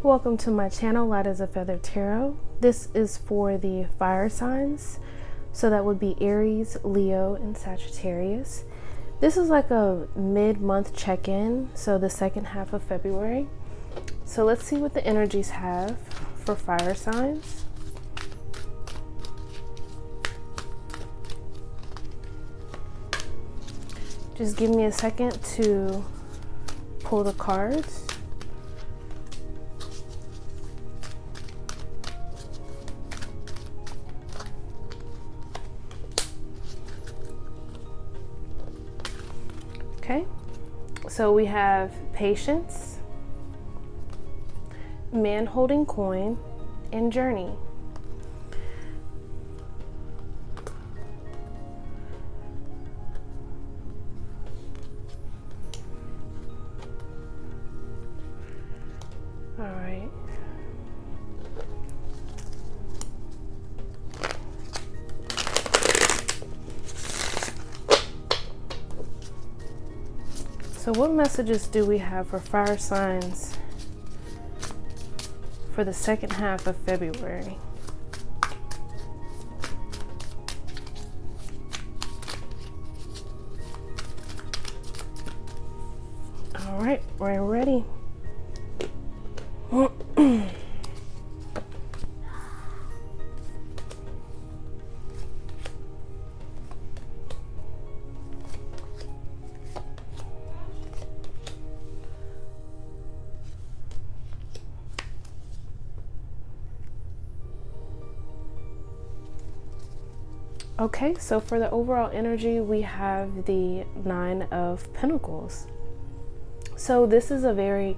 Welcome to my channel, LightAsFeatherTarot. This is for the fire signs, so that would be Aries, Leo, and Sagittarius. This is like a mid-month check-in, so the second half of February. So let's see what the energies have for fire signs. Just give me a second to pull the cards. Okay, so we have patience, man holding coin, and journey. All right. So what messages do we have for fire signs for the second half of February? All right, we're ready. Okay, so for the overall energy, we have the Nine of Pentacles. So this is an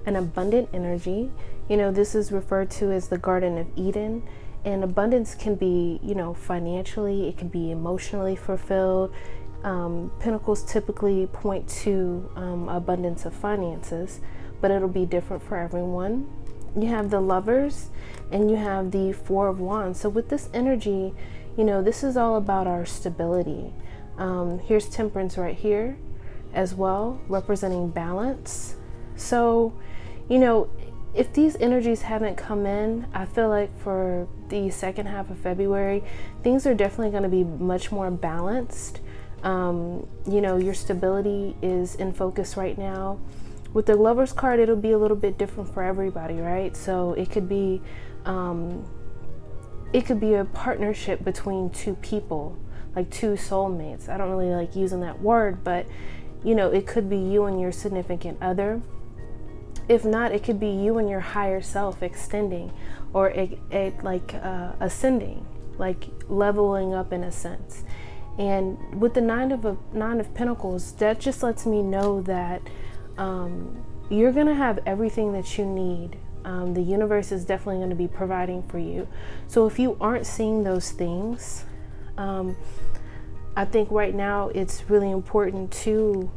abundant energy. You know, this is referred to as the Garden of Eden, and abundance can be, you know, financially, it can be emotionally fulfilled. Pentacles typically point to abundance of finances, but it'll be different for everyone. You have the Lovers and you have the Four of Wands. So with this energy, you know, this is all about our stability. Here's Temperance right here as well, representing balance. So, you know, if these energies haven't come in, I feel like for the second half of February, things are definitely going to be much more balanced. You know, your stability is in focus right now. With the Lovers card, it'll be a little bit different for everybody, right? So it could be a partnership between two people, like two soulmates. I don't really like using that word, but you know, it could be you and your significant other. If not, it could be you and your higher self extending, or ascending, like leveling up in a sense. And with the Nine of Pentacles, that just lets me know that you're gonna have everything that you need. The universe is definitely going to be providing for you. So if you aren't seeing those things, I think right now it's really important to,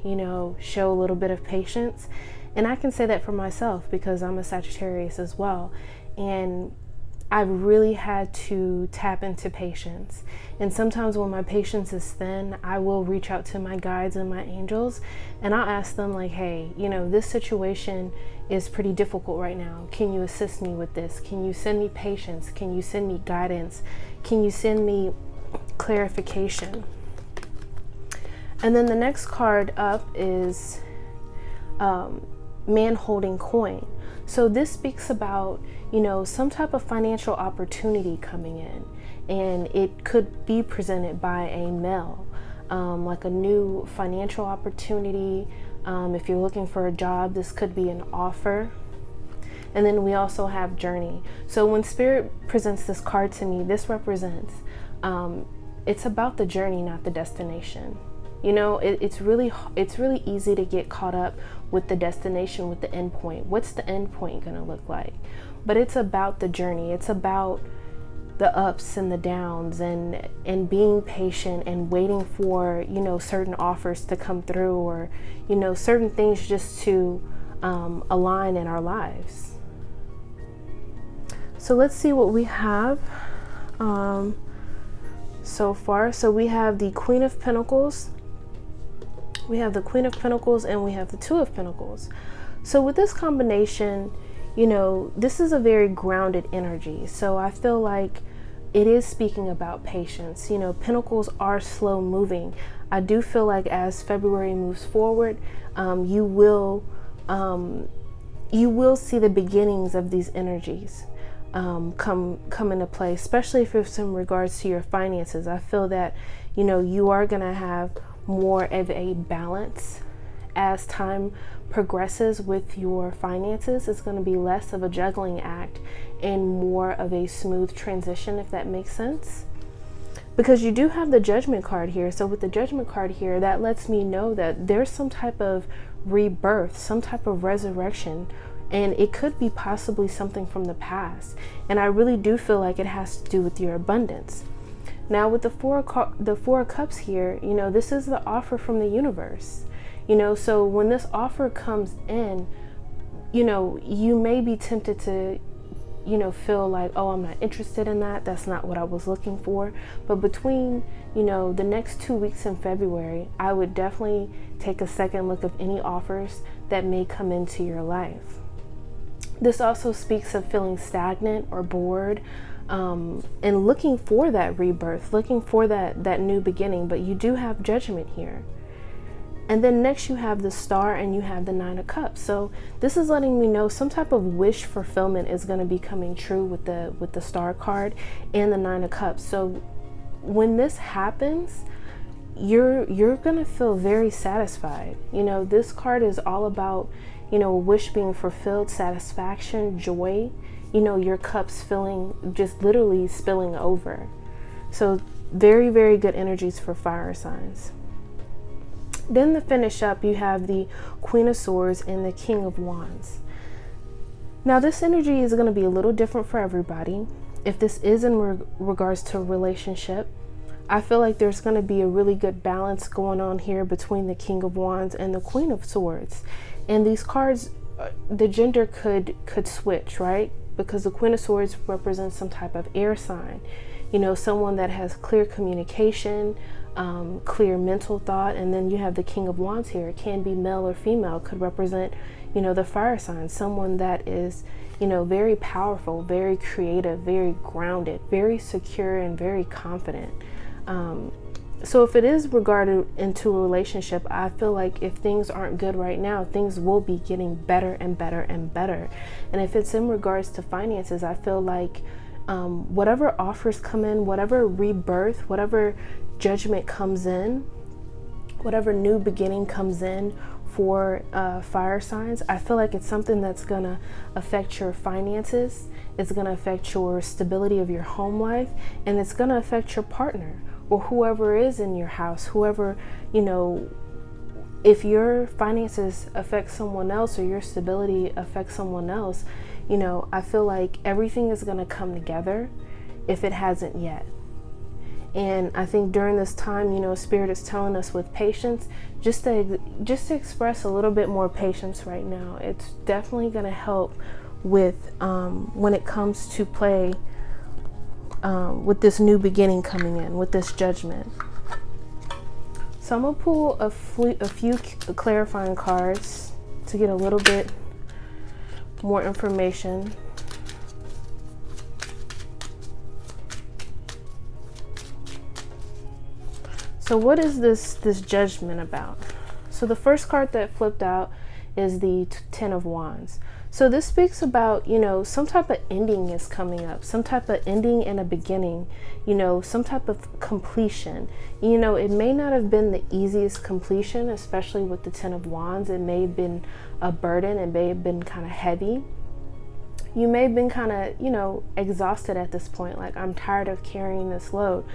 you know, show a little bit of patience. And I can say that for myself because I'm a Sagittarius as well. And I've really had to tap into patience. And sometimes when my patience is thin, I will reach out to my guides and my angels, and I'll ask them like, hey, you know, this situation is pretty difficult right now. Can you assist me with this? Can you send me patience? Can you send me guidance? Can you send me clarification? And then the next card up is Man holding coin. So this speaks about, you know, some type of financial opportunity coming in, and it could be presented by a male, like a new financial opportunity. If you're looking for a job, this could be an offer. And then we also have journey. So when Spirit presents this card to me, this represents, it's about the journey, not the destination. You know, it's really easy to get caught up with the destination, with the end point. What's the end point going to look like? But it's about the journey. It's about the ups and the downs, and being patient and waiting for, you know, certain offers to come through, or, you know, certain things just to align in our lives. So let's see what we have so far. So we have the Queen of Pentacles. We have the Queen of Pentacles and we have the Two of Pentacles. So with this combination, you know, this is a very grounded energy. So I feel like it is speaking about patience. You know, Pentacles are slow moving. I do feel like as February moves forward, you will see the beginnings of these energies come into play, especially if it's in regards to your finances. I feel that, you know, you are going to have more of a balance as time progresses with your finances. It's going to be less of a juggling act and more of a smooth transition, if that makes sense. Because you do have the Judgment card here. So with the Judgment card here, that lets me know that there's some type of rebirth, some type of resurrection, and it could be possibly something from the past. And I really do feel like it has to do with your abundance. Now with the Four of Cups here, you know, this is the offer from the universe. You know, so when this offer comes in, you know, you may be tempted to, you know, feel like, oh, I'm not interested in that. That's not what I was looking for. But between, you know, the next 2 weeks in February, I would definitely take a second look of any offers that may come into your life. This also speaks of feeling stagnant or bored, and looking for that rebirth, looking for that new beginning. But you do have Judgment here. And then next you have the Star and you have the Nine of Cups. So this is letting me know some type of wish fulfillment is going to be coming true with the Star card and the Nine of Cups. So when this happens, you're going to feel very satisfied. You know, this card is all about, you know, a wish being fulfilled, satisfaction, joy, you know, your cups filling, just literally spilling over. So very, very good energies for fire signs. Then to finish up, you have the Queen of Swords and the King of Wands. Now this energy is going to be a little different for everybody. If this is in regards to a relationship, I feel like there's going to be a really good balance going on here between the King of Wands and the Queen of Swords. And these cards, the gender could switch, right? Because the Queen of Swords represents some type of air sign. You know, someone that has clear communication, clear mental thought. And then you have the King of Wands here. It can be male or female, could represent, you know, the fire sign, someone that is, you know, very powerful, very creative, very grounded, very secure, and very confident. So if it is regarded into a relationship, I feel like if things aren't good right now, things will be getting better and better and better. And if it's in regards to finances, I feel like whatever offers come in, whatever rebirth, whatever judgment comes in, whatever new beginning comes in for fire signs, I feel like it's something that's gonna affect your finances. It's gonna affect your stability of your home life, and it's gonna affect your partner or whoever is in your house, whoever, you know. If your finances affect someone else or your stability affects someone else, you know, I feel like everything is going to come together if it hasn't yet. And I think during this time, you know, Spirit is telling us with patience, just to express a little bit more patience right now. It's definitely going to help with when it comes to play with this new beginning coming in, with this judgment. So I'm going to pull a few clarifying cards to get a little bit more information. So what is this judgment about? So the first card that flipped out is the Ten of Wands. So this speaks about, you know, some type of ending is coming up, some type of ending and a beginning, you know, some type of completion. You know, it may not have been the easiest completion, especially with the Ten of Wands. It may have been a burden. It may have been kind of heavy. You may have been kind of, you know, exhausted at this point, like, I'm tired of carrying this load.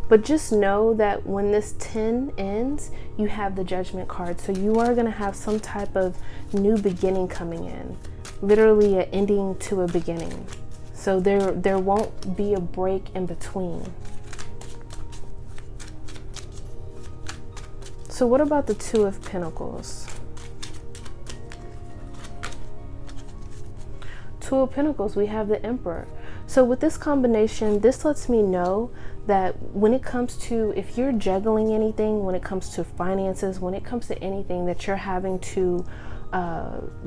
But just know that when this 10 ends, you have the Judgment card. So you are going to have some type of new beginning coming in, literally an ending to a beginning. So there won't be a break in between. So what about the Two of Pentacles? Two of Pentacles, we have the Emperor. So with this combination, this lets me know that when it comes to, if you're juggling anything, when it comes to finances, when it comes to anything that you're having to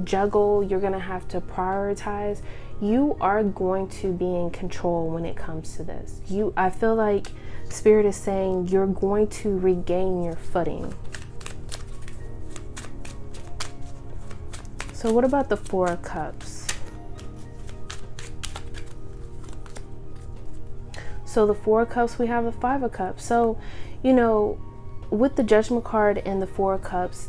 juggle, you're going to have to prioritize. You are going to be in control when it comes to this. I feel like Spirit is saying you're going to regain your footing. So what about the Four of Cups? So the Four of Cups, we have the Five of Cups. So, you know, with the Judgment card and the Four of Cups,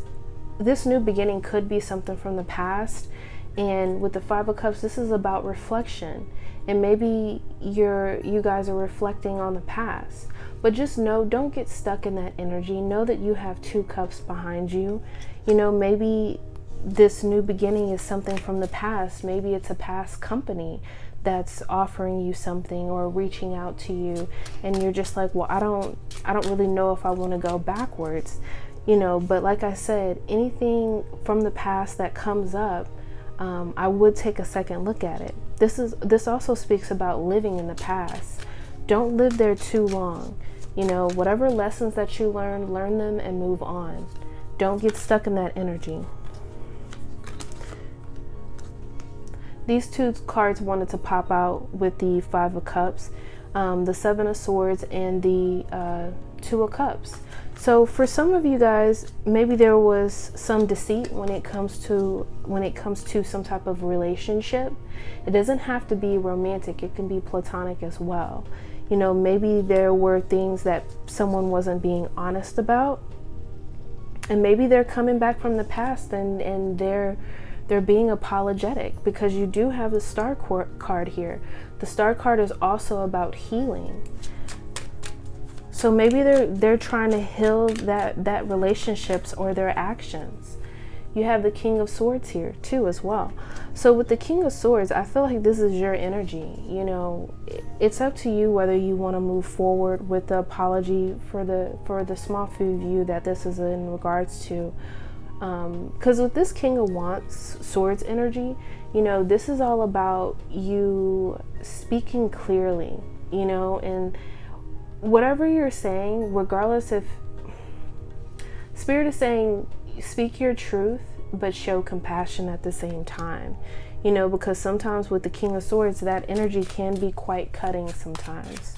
this new beginning could be something from the past. And with the Five of Cups, this is about reflection. And maybe you guys are reflecting on the past. But just know, don't get stuck in that energy. Know that you have two cups behind you. You know, maybe this new beginning is something from the past. Maybe it's a past company that's offering you something or reaching out to you, and you're just like, well, I don't really know if I want to go backwards, you know. But like I said, anything from the past that comes up, I would take a second look at it. This also speaks about living in the past. Don't live there too long. You know, whatever lessons that you learn them and move on. Don't get stuck in that energy. These two cards wanted to pop out with the Five of Cups, the Seven of Swords, and the Two of Cups. So for some of you guys, maybe there was some deceit when it comes to some type of relationship. It doesn't have to be romantic. It can be platonic as well. You know, maybe there were things that someone wasn't being honest about, and maybe they're coming back from the past and they're being apologetic, because you do have the Star card here. The Star card is also about healing. So maybe they're trying to heal that relationships or their actions. You have the King of Swords here too as well. So with the King of Swords, I feel like this is your energy. You know, it's up to you whether you want to move forward with the apology for the small food view that this is in regards to. Because with this King of Wands Swords energy, you know, this is all about you speaking clearly, you know, and whatever you're saying, regardless if Spirit is saying, speak your truth, but show compassion at the same time, you know, because sometimes with the King of Swords, that energy can be quite cutting sometimes.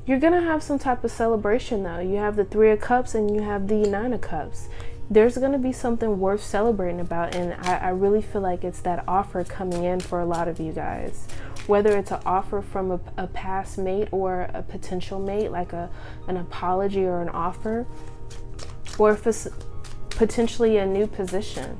You're going to have some type of celebration though. You have the Three of Cups and you have the Nine of Cups. There's going to be something worth celebrating about, and I really feel like it's that offer coming in for a lot of you guys. Whether it's an offer from a past mate or a potential mate, like an apology or an offer, or if it's potentially a new position.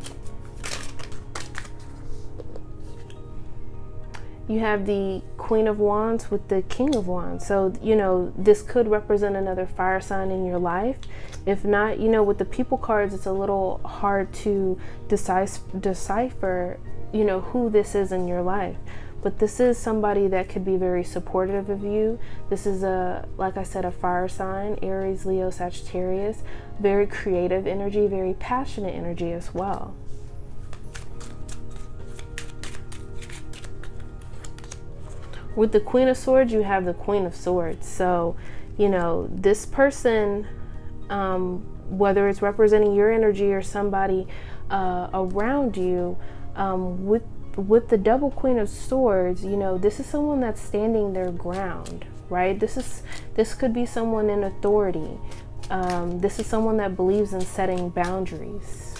You have the Queen of Wands with the King of Wands. So, you know, this could represent another fire sign in your life. If not, you know, with the People cards, it's a little hard to decipher, you know, who this is in your life. But this is somebody that could be very supportive of you. This is like I said, a fire sign, Aries, Leo, Sagittarius. Very creative energy, very passionate energy as well. With the Queen of Swords, you have the Queen of Swords. So, you know, this person, whether it's representing your energy or somebody around you, with the double Queen of Swords, you know, this is someone that's standing their ground, right? This could be someone in authority. This is someone that believes in setting boundaries.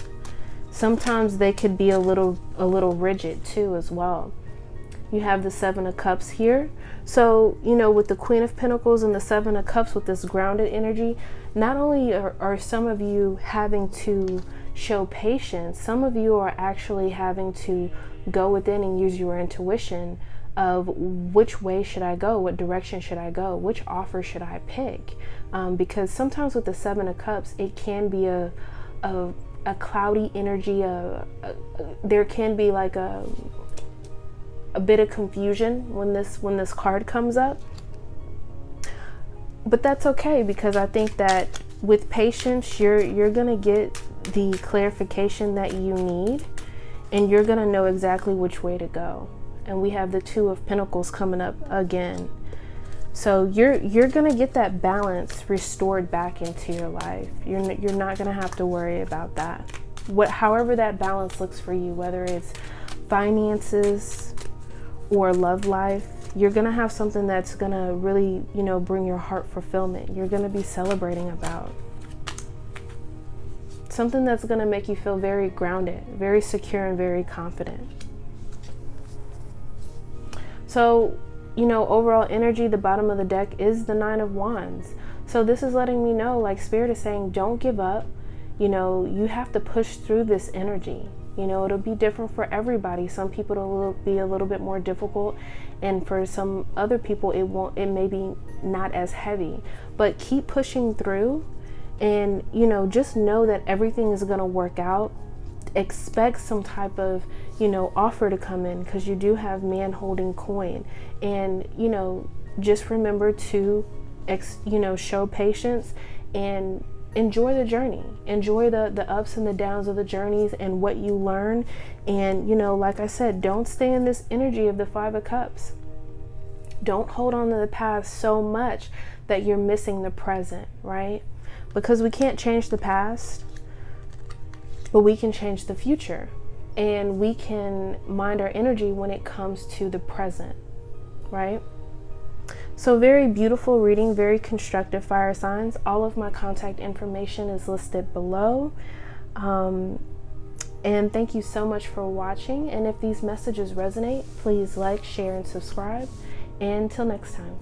Sometimes they could be a little rigid too as well. You have the Seven of Cups here. So, you know, with the Queen of Pentacles and the Seven of Cups, with this grounded energy, not only are some of you having to show patience, some of you are actually having to go within and use your intuition of which way should I go, what direction should I go, which offer should I pick, because sometimes with the Seven of Cups, it can be a cloudy energy. There can be like a bit of confusion when this card comes up, but that's okay, because I think that with patience, you're gonna get the clarification that you need, and you're gonna know exactly which way to go. And we have the Two of Pentacles coming up again. So you're gonna get that balance restored back into your life. You're not gonna have to worry about that. However that balance looks for you, whether it's finances or love life, you're gonna have something that's gonna really, bring your heart fulfillment. You're gonna be celebrating about something that's gonna make you feel very grounded, very secure, and very confident. So, overall energy, the bottom of the deck is the Nine of Wands. So this is letting me know, like, Spirit is saying, don't give up. You have to push through this energy. It'll be different for everybody. Some people it'll be a little bit more difficult, and for some other people it may be not as heavy. But keep pushing through, and just know that everything is going to work out. Expect some type of offer to come in, because you do have man holding coin. And just remember to show patience and enjoy the journey. Enjoy the ups and the downs of the journeys and what you learn. And like I said, don't stay in this energy of the Five of Cups. Don't hold on to the past so much that you're missing the present, right? Because we can't change the past, but we can change the future. And we can mind our energy when it comes to the present, right? So very beautiful reading, very constructive, fire signs. All of my contact information is listed below. And thank you so much for watching. And if these messages resonate, please like, share, and subscribe. And until next time.